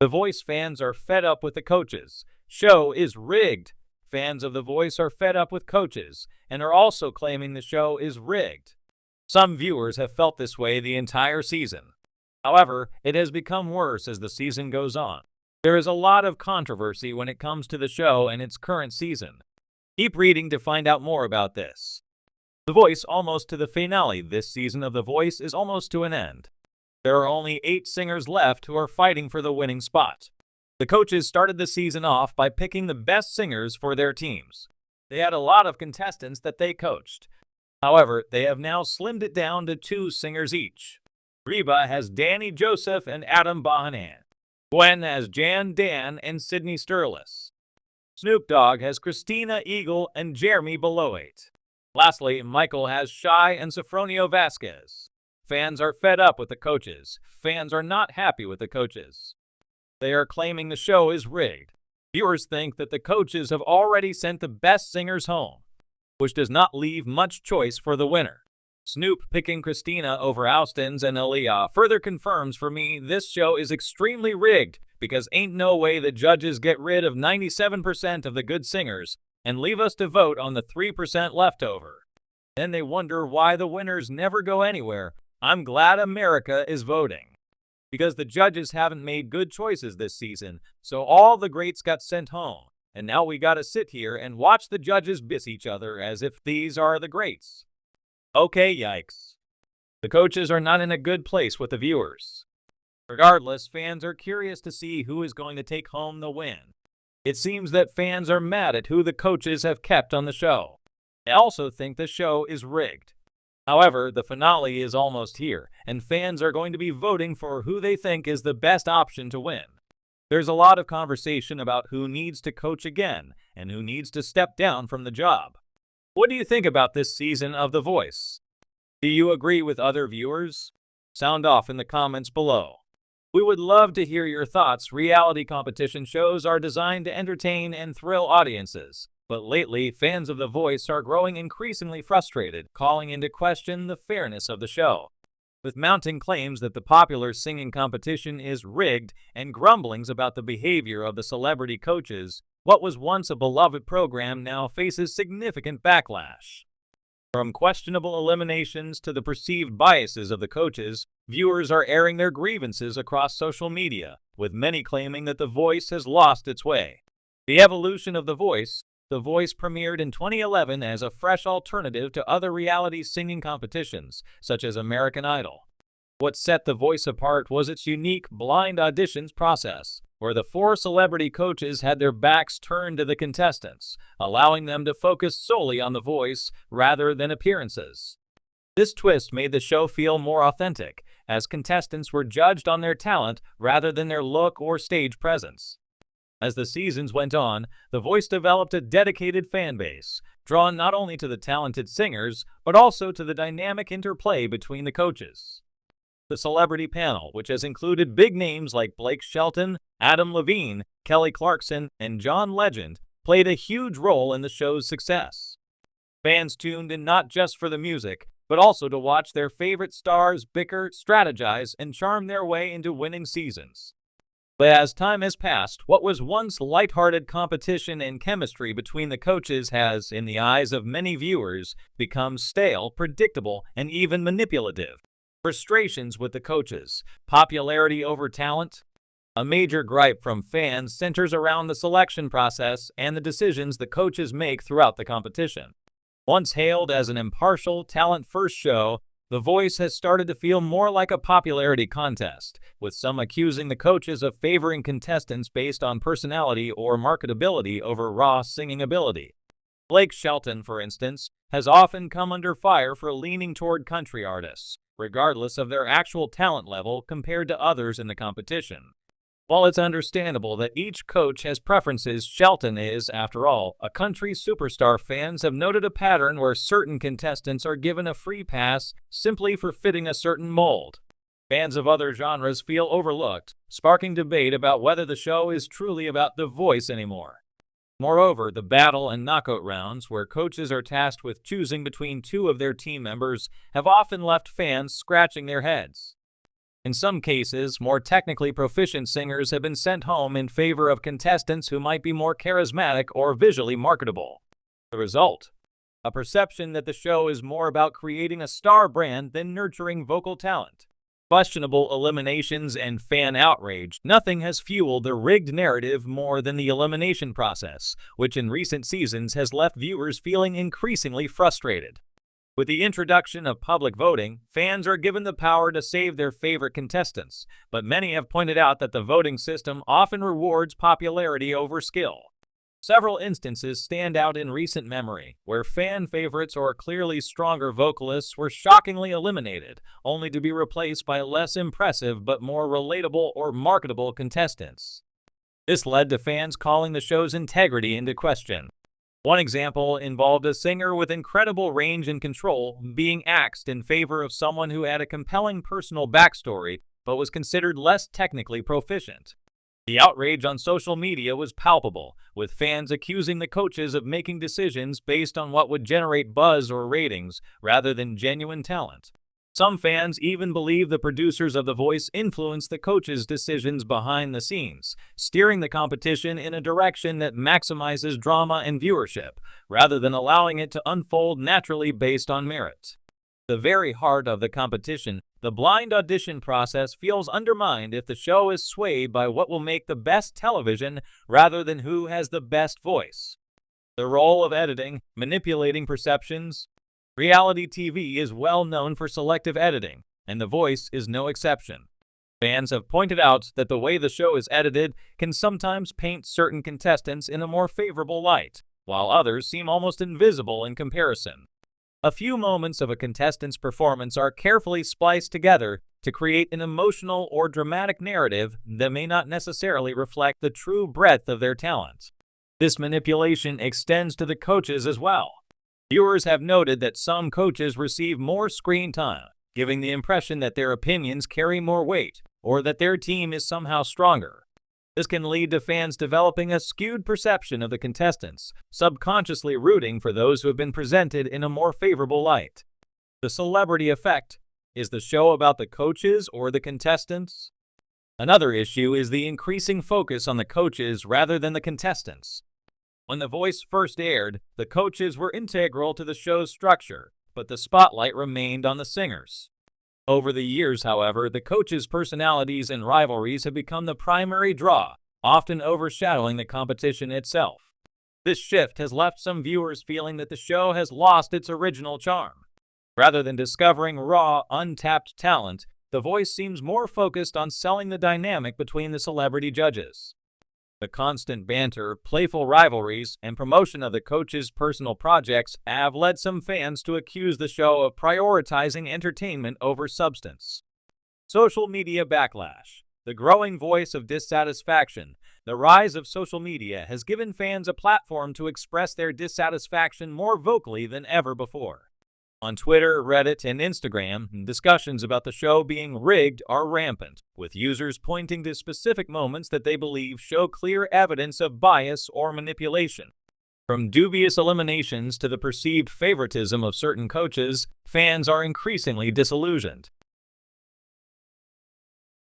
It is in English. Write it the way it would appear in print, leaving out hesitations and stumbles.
The Voice fans are fed up with the coaches. Show is rigged. Fans of The Voice are fed up with coaches and are also claiming the show is rigged. Some viewers have felt this way the entire season. However, it has become worse as the season goes on. There is a lot of controversy when it comes to the show and its current season. Keep reading to find out more about this. The Voice almost to the finale. This season of The Voice is almost to an end. There are only 8 singers left who are fighting for the winning spot. The coaches started the season off by picking the best singers for their teams. They had a lot of contestants that they coached. However, they have now slimmed it down to 2 singers each. Reba has Danny Joseph and Adam Bohannon. Gwen has Jan Dan and Sydney Sturlas. Snoop Dogg has Christina Eagle and Jeremy Beloit. Lastly, Michael has Shy and Sofronio Vasquez. Fans are fed up with the coaches. Fans are not happy with the coaches. They are claiming the show is rigged. Viewers think that the coaches have already sent the best singers home, which does not leave much choice for the winner. Snoop picking Christina over Austin's and Aaliyah further confirms for me this show is extremely rigged because ain't no way the judges get rid of 97% of the good singers and leave us to vote on the 3% leftover. Then they wonder why the winners never go anywhere. I'm glad America is voting, because the judges haven't made good choices this season, so all the greats got sent home, and now we gotta sit here and watch the judges biss each other as if these are the greats. Okay, yikes. The coaches are not in a good place with the viewers. Regardless, fans are curious to see who is going to take home the win. It seems that fans are mad at who the coaches have kept on the show. They also think the show is rigged. However, the finale is almost here, and fans are going to be voting for who they think is the best option to win. There's a lot of conversation about who needs to coach again and who needs to step down from the job. What do you think about this season of The Voice? Do you agree with other viewers? Sound off in the comments below. We would love to hear your thoughts. Reality competition shows are designed to entertain and thrill audiences. But lately, fans of The Voice are growing increasingly frustrated, calling into question the fairness of the show. With mounting claims that the popular singing competition is rigged and grumblings about the behavior of the celebrity coaches, what was once a beloved program now faces significant backlash. From questionable eliminations to the perceived biases of the coaches, viewers are airing their grievances across social media, with many claiming that The Voice has lost its way. The evolution of The Voice premiered in 2011 as a fresh alternative to other reality singing competitions, such as American Idol. What set The Voice apart was its unique blind auditions process, where the 4 celebrity coaches had their backs turned to the contestants, allowing them to focus solely on the voice rather than appearances. This twist made the show feel more authentic, as contestants were judged on their talent rather than their look or stage presence. As the seasons went on, The Voice developed a dedicated fan base, drawn not only to the talented singers, but also to the dynamic interplay between the coaches. The celebrity panel, which has included big names like Blake Shelton, Adam Levine, Kelly Clarkson, and John Legend, played a huge role in the show's success. Fans tuned in not just for the music, but also to watch their favorite stars bicker, strategize, and charm their way into winning seasons. But as time has passed, what was once lighthearted competition and chemistry between the coaches has, in the eyes of many viewers, become stale, predictable, and even manipulative. Frustrations with the coaches, popularity over talent. A major gripe from fans centers around the selection process and the decisions the coaches make throughout the competition. Once hailed as an impartial, talent-first show, The Voice has started to feel more like a popularity contest, with some accusing the coaches of favoring contestants based on personality or marketability over raw singing ability. Blake Shelton, for instance, has often come under fire for leaning toward country artists, regardless of their actual talent level compared to others in the competition. While it's understandable that each coach has preferences, Shelton is, after all, a country superstar. Fans have noted a pattern where certain contestants are given a free pass simply for fitting a certain mold. Fans of other genres feel overlooked, sparking debate about whether the show is truly about The Voice anymore. Moreover, the battle and knockout rounds, where coaches are tasked with choosing between 2 of their team members, have often left fans scratching their heads. In some cases, more technically proficient singers have been sent home in favor of contestants who might be more charismatic or visually marketable. The result? A perception that the show is more about creating a star brand than nurturing vocal talent. Questionable eliminations and fan outrage. Nothing has fueled the rigged narrative more than the elimination process, which in recent seasons has left viewers feeling increasingly frustrated. With the introduction of public voting, fans are given the power to save their favorite contestants, but many have pointed out that the voting system often rewards popularity over skill. Several instances stand out in recent memory, where fan favorites or clearly stronger vocalists were shockingly eliminated, only to be replaced by less impressive but more relatable or marketable contestants. This led to fans calling the show's integrity into question. One example involved a singer with incredible range and control being axed in favor of someone who had a compelling personal backstory but was considered less technically proficient. The outrage on social media was palpable, with fans accusing the coaches of making decisions based on what would generate buzz or ratings rather than genuine talent. Some fans even believe the producers of The Voice influenced the coaches' decisions behind the scenes, steering the competition in a direction that maximizes drama and viewership, rather than allowing it to unfold naturally based on merit. The very heart of the competition, the blind audition process, feels undermined if the show is swayed by what will make the best television rather than who has the best voice. The role of editing, manipulating perceptions. Reality TV is well known for selective editing, and The Voice is no exception. Fans have pointed out that the way the show is edited can sometimes paint certain contestants in a more favorable light, while others seem almost invisible in comparison. A few moments of a contestant's performance are carefully spliced together to create an emotional or dramatic narrative that may not necessarily reflect the true breadth of their talent. This manipulation extends to the coaches as well. Viewers have noted that some coaches receive more screen time, giving the impression that their opinions carry more weight or that their team is somehow stronger. This can lead to fans developing a skewed perception of the contestants, subconsciously rooting for those who have been presented in a more favorable light. The celebrity effect. Is the show about the coaches or the contestants? Another issue is the increasing focus on the coaches rather than the contestants. When The Voice first aired, the coaches were integral to the show's structure, but the spotlight remained on the singers. Over the years, however, the coaches' personalities and rivalries have become the primary draw, often overshadowing the competition itself. This shift has left some viewers feeling that the show has lost its original charm. Rather than discovering raw, untapped talent, The Voice seems more focused on selling the dynamic between the celebrity judges. The constant banter, playful rivalries, and promotion of the coaches' personal projects have led some fans to accuse the show of prioritizing entertainment over substance. Social media backlash. The growing voice of dissatisfaction. The rise of social media has given fans a platform to express their dissatisfaction more vocally than ever before. On Twitter, Reddit, and Instagram, discussions about the show being rigged are rampant, with users pointing to specific moments that they believe show clear evidence of bias or manipulation. From dubious eliminations to the perceived favoritism of certain coaches, fans are increasingly disillusioned.